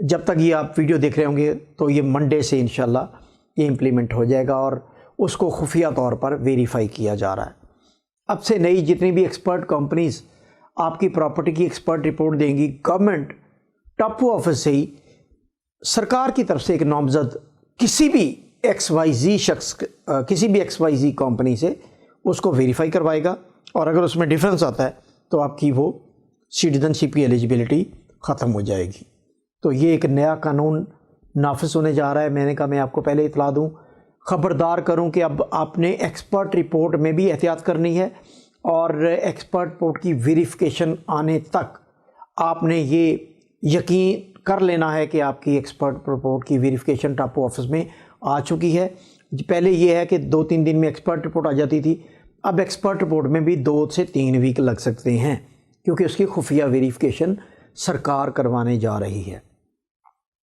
جب تک یہ آپ ویڈیو دیکھ رہے ہوں گے تو یہ منڈے سے انشاءاللہ یہ امپلیمنٹ ہو جائے گا اور اس کو خفیہ طور پر ویریفائی کیا جا رہا ہے۔ اب سے نئی جتنی بھی ایکسپرٹ کمپنیز آپ کی پراپرٹی کی ایکسپرٹ رپورٹ دیں گی، گورنمنٹ ٹاپو آفس سے ہی سرکار کی طرف سے ایک نامزد کسی بھی ایکس وائی زی شخص، کسی بھی ایکس وائی زی کمپنی سے اس کو ویریفائی کروائے گا، اور اگر اس میں ڈیفرنس آتا ہے تو آپ کی وہ سٹیزن شپ کی ایلیجبلٹی ختم ہو جائے گی۔ تو یہ ایک نیا قانون نافذ ہونے جا رہا ہے۔ میں نے کہا میں آپ کو پہلے اطلاع دوں، خبردار کروں کہ اب آپ نے ایکسپرٹ رپورٹ میں بھی احتیاط کرنی ہے، اور ایکسپرٹ رپورٹ کی ویریفیکیشن آنے تک آپ نے یہ یقین کر لینا ہے کہ آپ کی ایکسپرٹ رپورٹ کی ویریفیکیشن ٹاپو آفس میں آ چکی ہے۔ پہلے یہ ہے کہ 2-3 دن میں ایکسپرٹ رپورٹ آ جاتی تھی، اب ایکسپرٹ رپورٹ میں بھی 2 سے 3 ویک لگ سکتے ہیں، کیونکہ اس کی خفیہ ویریفیکیشن سرکار کروانے جا رہی ہے۔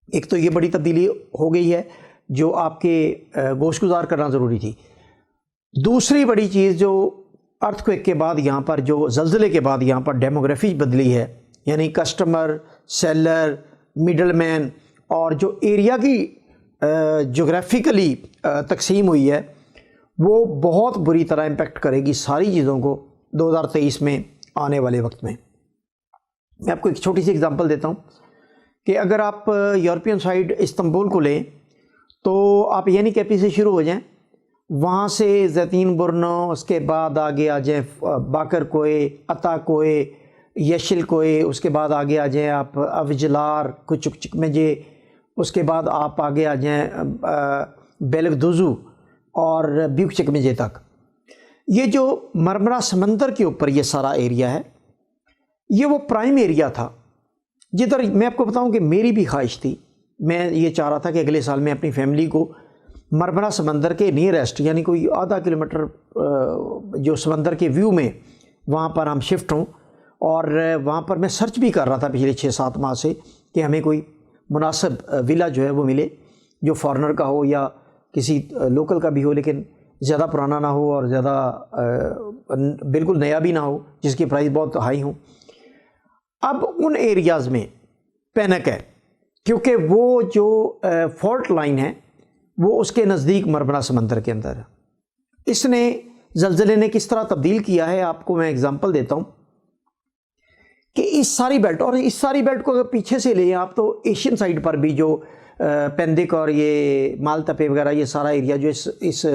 ایک تو یہ بڑی تبدیلی ہو گئی ہے جو آپ کے گوش گزار کرنا ضروری تھی۔ دوسری بڑی چیز جو ارتھ کویک کے بعد یہاں پر، جو زلزلے کے بعد یہاں پر ڈیموگرافی بدلی ہے، یعنی کسٹمر، سیلر، مڈل مین، اور جو ایریا کی جغرافیکلی تقسیم ہوئی ہے وہ بہت بری طرح امپیکٹ کرے گی ساری چیزوں کو 2023 میں آنے والے وقت میں۔ میں آپ کو ایک چھوٹی سی اگزامپل دیتا ہوں کہ اگر آپ یورپین سائڈ استنبول کو لیں تو آپ یعنی کیپی سے شروع ہو جائیں، وہاں سے زیتین برنو، اس کے بعد آگے آ جائیں باکر کوئے، عطا کوئے، یشل کوئے، اس کے بعد آگے آ جائیں آپ اوجلار، کچک چکمجے، اس کے بعد آپ آگے آ جائیں بیلگ دوزو اور بیوک چکمجے تک۔ یہ جو مرمرہ سمندر کے اوپر یہ سارا ایریا ہے، یہ وہ پرائم ایریا تھا جدھر میں آپ کو بتاؤں کہ میری بھی خواہش تھی، میں یہ چاہ رہا تھا کہ اگلے سال میں اپنی فیملی کو مرمرہ سمندر کے نیئرسٹ، یعنی کوئی آدھا کلومیٹر جو سمندر کے ویو میں، وہاں پر ہم شفٹ ہوں، اور وہاں پر میں سرچ بھی کر رہا تھا پچھلے 6-7 ماہ سے کہ ہمیں کوئی مناسب ولا جو ہے وہ ملے، جو فارنر کا ہو یا کسی لوکل کا بھی ہو، لیکن زیادہ پرانا نہ ہو اور زیادہ بالکل نیا بھی نہ ہو، جس کی پرائز بہت ہائی ہوں۔ اب ان ایریاز میں پینک ہے، کیونکہ وہ جو فالٹ لائن ہے وہ اس کے نزدیک مرمرہ سمندر کے اندر ہے۔ اس نے زلزلے نے کس طرح تبدیل کیا ہے، آپ کو میں اگزامپل دیتا ہوں کہ اس ساری بیلٹ، اور اس ساری بیلٹ کو اگر پیچھے سے لیں آپ تو ایشین سائڈ پر بھی جو پندک اور یہ مال تپے وغیرہ، یہ سارا ایریا جو اس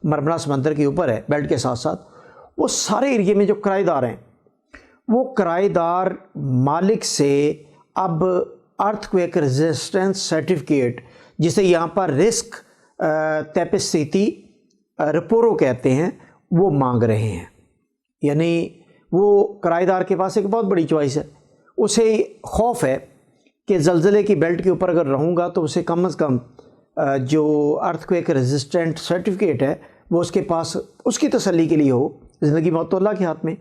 مرمرہ سمندر کے اوپر ہے بیلٹ کے ساتھ ساتھ، وہ سارے ایریے میں جو کرائے دار ہیں، وہ کرائے دار مالک سے اب ارتھ کویک ریزسٹنس سرٹیفکیٹ، جسے یہاں پر رسک تیپسیتی رپورو کہتے ہیں، وہ مانگ رہے ہیں۔ یعنی وہ کرائے دار کے پاس ایک بہت بڑی چوائس ہے، اسے خوف ہے کہ زلزلے کی بیلٹ کے اوپر اگر رہوں گا تو اسے کم از کم جو ارتھ کویک ریزسٹنٹ سرٹیفکیٹ ہے وہ اس کے پاس اس کی تسلی کے لیے ہو، زندگی موت تو اللہ کے ہاتھ میں۔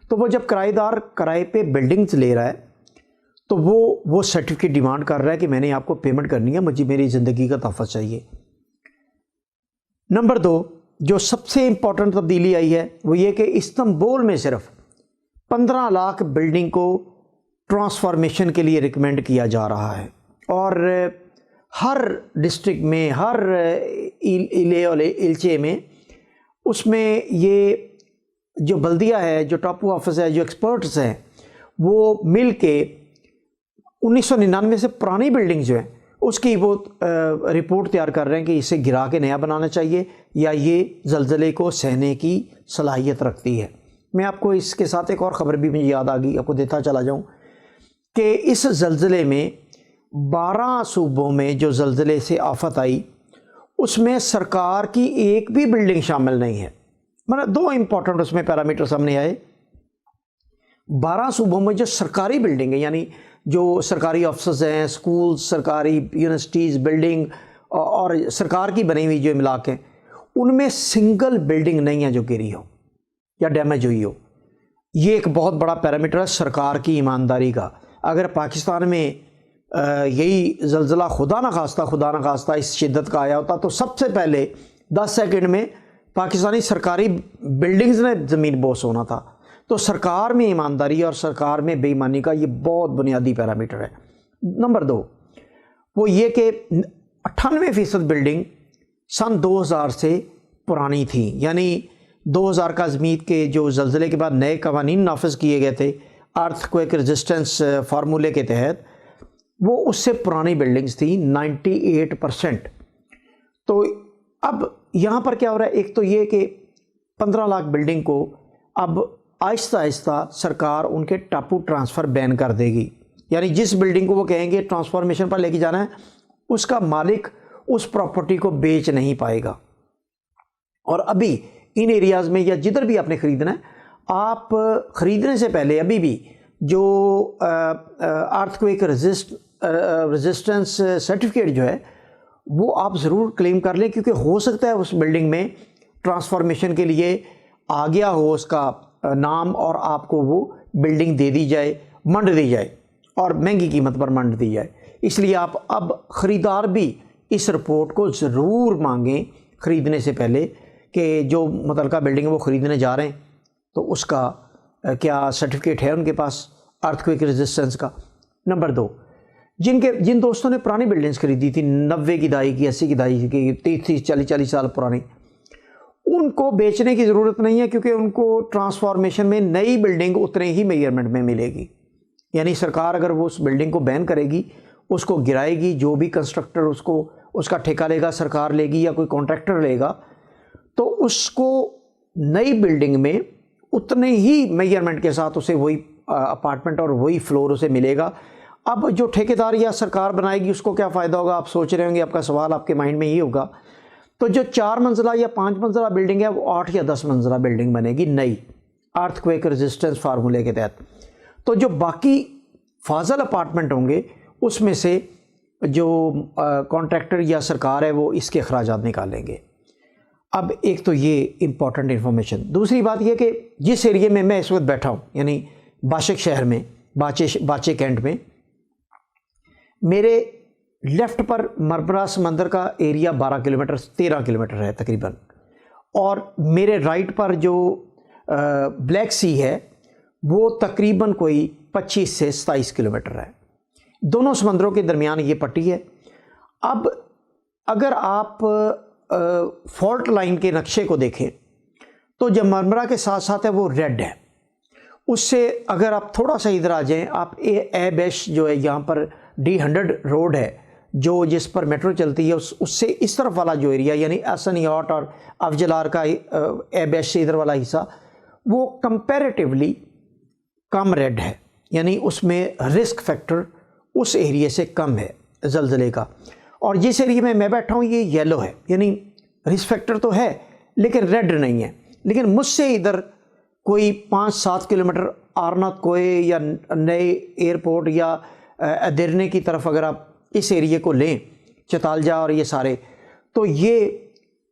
تو وہ جب کرائے دار کرائے پہ بلڈنگز لے رہا ہے تو وہ سرٹیفکیٹ ڈیمانڈ کر رہا ہے کہ میں نے آپ کو پیمنٹ کرنی ہے، مجھے میری زندگی کا تحفظ چاہیے۔ نمبر 2 جو سب سے امپورٹنٹ تبدیلی آئی ہے وہ یہ کہ استنبول میں صرف 15 لاکھ بلڈنگ کو ٹرانسفارمیشن کے لیے ریکمینڈ کیا جا رہا ہے، اور ہر ڈسٹرکٹ میں، ہر ایلے اور ایلچے میں، اس میں یہ جو بلدیہ ہے، جو ٹاپو آفس ہے، جو ایکسپرٹس ہیں، وہ مل کے 1999 سے پرانی بلڈنگ جو ہیں اس کی وہ رپورٹ تیار کر رہے ہیں کہ اسے گرا کے نیا بنانا چاہیے یا یہ زلزلے کو سہنے کی صلاحیت رکھتی ہے۔ میں آپ کو اس کے ساتھ ایک اور خبر بھی مجھے یاد آ گئی، آپ کو دیتا چلا جاؤں کہ اس زلزلے میں 12 صوبوں میں جو زلزلے سے آفت آئی اس میں سرکار کی ایک بھی بلڈنگ شامل نہیں ہے۔ مطلب 2 امپورٹنٹ اس میں پیرامیٹر سامنے آئے۔ 12 صوبوں میں جو سرکاری بلڈنگ ہے، یعنی جو سرکاری آفسز ہیں، سکولز، سرکاری یونیورسٹیز، بلڈنگ اور سرکار کی بنی ہوئی جو املاک ہیں، ان میں سنگل بلڈنگ نہیں ہے جو گری ہو یا ڈیمیج ہوئی ہو۔ یہ ایک بہت بڑا پیرامیٹر ہے سرکار کی ایمانداری کا۔ اگر پاکستان میں یہی زلزلہ خدا نخواستہ اس شدت کا آیا ہوتا تو سب سے پہلے 10 سیکنڈ میں پاکستانی سرکاری بلڈنگز نے زمین بوس ہونا تھا۔ تو سرکار میں ایمانداری اور سرکار میں بے ایمانی کا یہ بہت بنیادی پیرامیٹر ہے۔ نمبر 2 وہ یہ کہ 98% بلڈنگ سن 2000 سے پرانی تھی، یعنی 2000 کا ازمید کے جو زلزلے کے بعد نئے قوانین نافذ کیے گئے تھے ارتھ کویک ریزسٹنس فارمولے کے تحت، وہ اس سے پرانی بلڈنگز تھیں 98%۔ تو اب یہاں پر کیا ہو رہا ہے، ایک تو یہ کہ 15 لاکھ بلڈنگ کو اب آہستہ آہستہ سرکار ان کے ٹاپو ٹرانسفر بین کر دے گی، یعنی جس بلڈنگ کو وہ کہیں گے ٹرانسفارمیشن پر لے کے جانا ہے، اس کا مالک اس پراپرٹی کو بیچ نہیں پائے گا۔ اور ابھی ان ایریاز میں یا جدھر بھی آپ نے خریدنا ہے، آپ خریدنے سے پہلے ابھی بھی جو ارتھ کویک ریزسٹنس سرٹیفکیٹ جو ہے وہ آپ ضرور کلیم کر لیں، کیونکہ ہو سکتا ہے اس بلڈنگ میں ٹرانسفارمیشن کے لیے آ گیا ہو اس کا نام، اور آپ کو وہ بلڈنگ دے دی جائے، منڈ دی جائے، اور مہنگی قیمت پر منڈ دی جائے۔ اس لیے آپ اب خریدار بھی اس رپورٹ کو ضرور مانگیں خریدنے سے پہلے کہ جو متعلقہ بلڈنگ وہ خریدنے جا رہے ہیں تو اس کا کیا سرٹیفکیٹ ہے ان کے پاس ارتھ کویک ریزسٹنس کا۔ نمبر 2، جن دوستوں نے پرانی بلڈنگز خریدی تھی 90 کی دہائی کی، 80 کی دہائی کی، 30 40 سال پرانی، ان کو بیچنے کی ضرورت نہیں ہے، کیونکہ ان کو ٹرانسفارمیشن میں نئی بلڈنگ اتنے ہی میجرمنٹ میں ملے گی۔ یعنی سرکار اگر وہ اس بلڈنگ کو بین کرے گی، اس کو گرائے گی، جو بھی کنسٹرکٹر اس کا ٹھیکہ لے گا، سرکار لے گی یا کوئی کانٹریکٹر لے گا، تو اس کو نئی بلڈنگ میں اتنے ہی میجرمنٹ کے ساتھ اسے وہی اپارٹمنٹ اور وہی فلور اسے ملے گا۔ اب جو ٹھیکیدار یا سرکار بنائے گی اس کو کیا فائدہ ہوگا، آپ سوچ رہے ہوں گے، آپ کا سوال آپ کے مائنڈ میں یہ ہوگا۔ تو جو 4 منزلہ یا 5 منزلہ بلڈنگ ہے وہ 8 یا 10 منزلہ بلڈنگ بنے گی نئی ارتھ کویک ریزسٹنس فارمولے کے تحت۔ تو جو باقی فاضل اپارٹمنٹ ہوں گے اس میں سے جو کانٹریکٹر یا سرکار ہے وہ اس کے اخراجات نکالیں گے۔ اب ایک تو یہ امپورٹنٹ انفارمیشن۔ دوسری بات یہ کہ جس ایریے میں میں اس وقت بیٹھا ہوں، یعنی باشق شہر میں، باچے کینٹ میں، میرے لیفٹ پر مرمرہ سمندر کا ایریا 12 کلومیٹر 13 کلومیٹر ہے تقریباً، اور میرے رائٹ پر جو بلیک سی ہے وہ تقریباً کوئی 25 سے 27 کلومیٹر ہے۔ دونوں سمندروں کے درمیان یہ پٹی ہے۔ اب اگر آپ فالٹ لائن کے نقشے کو دیکھیں تو جو مرمرہ کے ساتھ ساتھ ہے وہ ریڈ ہے، اس سے اگر آپ تھوڑا سا ادھر آ جائیں، آپ اے بیش جو ہے یہاں پر D100 روڈ ہے جو جس پر میٹرو چلتی ہے، اس سے اس طرف والا جو ایریا یعنی ایسن یاٹ اور افجلار کا اے بیش سے ادھر والا حصہ وہ کمپیریٹیولی کم ریڈ ہے، یعنی اس میں رسک فیکٹر اس ایریے سے کم ہے زلزلے کا۔ اور جس ایریے میں بیٹھا ہوں یہ یلو ہے، یعنی رسک فیکٹر تو ہے لیکن ریڈ نہیں ہے۔ لیکن مجھ سے ادھر کوئی 5-7 کلومیٹر آرنات کوئے یا نئے ایئرپورٹ یا ادیرنے کی طرف اگر آپ اس ایریے کو لیں، چتالجا اور یہ سارے، تو یہ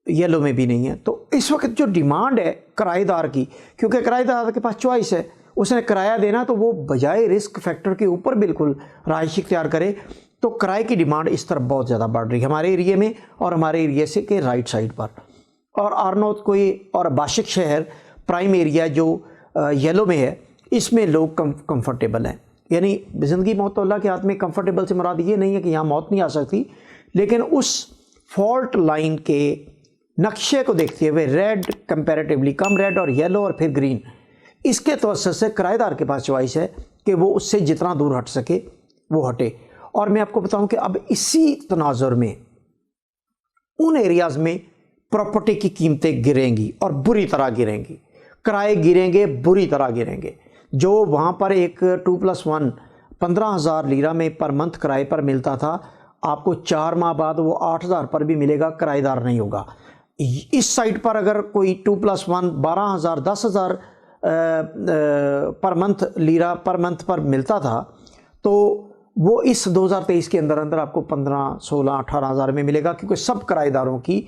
یلو میں بھی نہیں ہے۔ تو اس وقت جو ڈیمانڈ ہے کرائے دار کی، کیونکہ کرائے دار کے پاس چوائس ہے، اس نے کرایہ دینا تو وہ بجائے رسک فیکٹر کے اوپر بالکل رہائش اختیار کرے، تو کرائے کی ڈیمانڈ اس طرف بہت زیادہ بڑھ رہی ہے ہمارے ایریے میں اور ہمارے ایریے سے کے رائٹ سائڈ پر۔ اور آرنوت کوئی اور باشق شہر پرائم ایریا جو یلو میں ہے، اس میں لوگ کمفرٹیبل ہیں، یعنی زندگی موت تو اللہ کے ہاتھ میں۔ کمفرٹیبل سے مراد یہ نہیں ہے کہ یہاں موت نہیں آ سکتی، لیکن اس فالٹ لائن کے نقشے کو دیکھتے ہوئے ریڈ کمپیریٹیولی کم ریڈ اور یلو اور پھر گرین، اس کے توسط سے کرایہ دار کے پاس چوائس ہے کہ وہ اس سے جتنا دور ہٹ سکے وہ ہٹے۔ اور میں آپ کو بتاؤں کہ اب اسی تناظر میں ان ایریاز میں پراپرٹی کی قیمتیں گریں گی اور بری طرح گریں گی، کرائے گریں گے، بری طرح گریں گے۔ جو وہاں پر ایک 2+1 15,000 لیرہ میں پر منتھ کرائے پر ملتا تھا، آپ کو 4 ماہ بعد وہ 8,000 پر بھی ملے گا، کرایہ دار نہیں ہوگا۔ اس سائٹ پر اگر کوئی 2+1 12,000 10,000 per month لیرہ per month per ملتا تھا، تو وہ اس 2023 کے اندر آپ کو 15 16 18,000 میں ملے گا، کیونکہ سب کرایہ داروں کی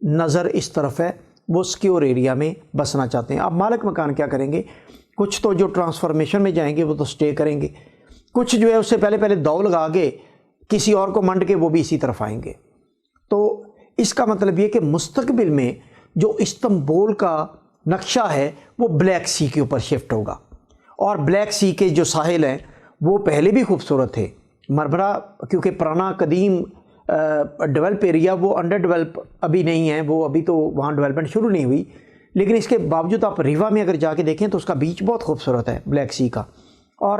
نظر اس طرف ہے، وہ سکیور ایریا میں بسنا چاہتے ہیں۔ اب مالک مکان کیا کریں گے؟ کچھ تو جو ٹرانسفارمیشن میں جائیں گے وہ تو سٹے کریں گے، کچھ جو ہے اس سے پہلے دو لگا کے کسی اور کو منڈ کے وہ بھی اسی طرف آئیں گے۔ تو اس کا مطلب یہ کہ مستقبل میں جو استنبول کا نقشہ ہے وہ بلیک سی کے اوپر شفٹ ہوگا، اور بلیک سی کے جو ساحل ہیں وہ پہلے بھی خوبصورت تھے، مربرا کیونکہ پرانا قدیم ڈیولپ ایریا وہ انڈر ڈیولپ ابھی نہیں ہے، وہ ابھی تو وہاں ڈیولپمنٹ شروع نہیں ہوئی، لیکن اس کے باوجود آپ ریوا میں اگر جا کے دیکھیں تو اس کا بیچ بہت خوبصورت ہے بلیک سی کا، اور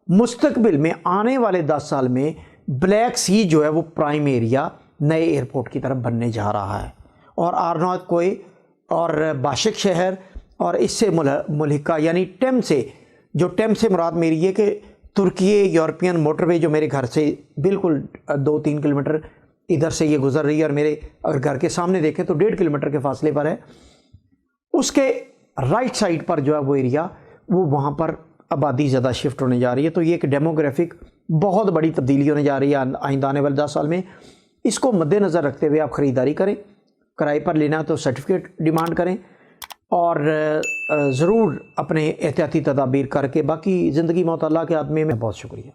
مستقبل میں آنے والے 10 سال میں بلیک سی جو ہے وہ پرائم ایریا نئے ایئرپورٹ کی طرف بننے جا رہا ہے، اور آرناؤت کوئے اور باشک شہر اور اس سے ملحقہ یعنی ٹیم سے، جو ٹیم سے مراد میری یہ کہ ترکیے یورپین موٹر وے جو میرے گھر سے بالکل 2-3 کلومیٹر ادھر سے یہ گزر رہی ہے، اور میرے اگر گھر کے سامنے دیکھیں تو 1.5 کلومیٹر کے فاصلے پر ہے، اس کے رائٹ سائڈ پر جو ہے وہ ایریا وہ وہاں پر آبادی زیادہ شفٹ ہونے جا رہی ہے۔ تو یہ ایک ڈیموگرافک بہت بڑی تبدیلی ہونے جا رہی ہے آئندہ آنے والے 10 سال میں۔ اس کو مد نظر رکھتے ہوئے آپ خریداری کریں، کرائے پر لینا تو سرٹیفکیٹ ڈیمانڈ کریں، اور ضرور اپنے احتیاطی تدابیر کر کے، باقی زندگی موت اللہ کے ہاتھ میں۔ بہت شکریہ۔